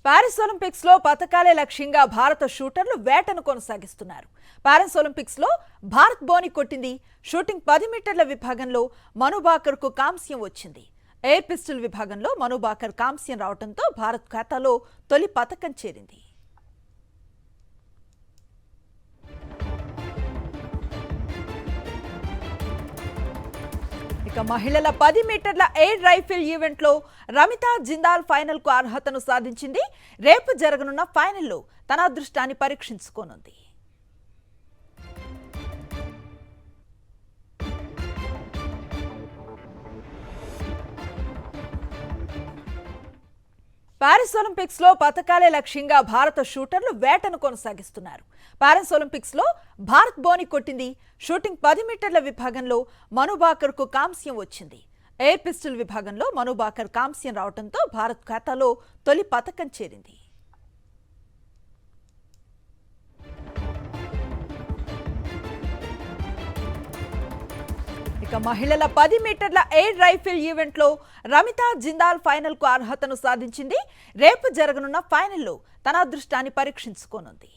Paris Olympics లో పతకాలే లక్ష్యంగా భారత షూటర్లు వేటను కొనసాగిస్తున్నారు. పారిస్ ఒలింపిక్స్ లో భారత్ బోని కొట్టింది. షూటింగ్ 10 మీటర్ల విభాగంలో మనుబాకర్ కు కాంస్యం వచ్చింది. ఎయిర్ పిస్టల్ విభాగంలో మనుబాకర్ కాంస్యం రావడంతో భారత్ ఖాతాలో తొలి పతకం చేరింది. ఇక మహిళల 10 మీటర్ల ఎయిర్ రైఫిల్ ఈవెంట్ లో రమితా జిందాల్ ఫైనల్ కు అర్హతను సాధించింది. రేపు జరగనున్న ఫైనల్లో తన అదృష్టాన్ని పరీక్షించుకోనుంది. పారిస్ ఒలింపిక్స్ లో పతకాలే లక్ష్యంగా భారత షూటర్లు వేటను కొనసాగిస్తున్నారు. పారిస్ ఒలింపిక్స్ లో భారత్ బోని కొట్టింది. షూటింగ్ 10 మీటర్ల విభాగంలో మనుబాకర్ కు కాంస్యం వచ్చింది. ఎయిర్ పిస్టల్ విభాగంలో మనుబాకర్ కాంస్యం రావడంతో భారత్ ఖాతాలో తొలి పతకం చేరింది. ఇక మహిళల 10 మీటర్ల ఎయిర్ రైఫిల్ ఈవెంట్ లో రమితా జిందాల్ ఫైనల్ కు అర్హతను సాధించింది. రేపు జరగనున్న ఫైనల్లో తన అదృష్టాన్ని పరీక్షించుకోనుంది.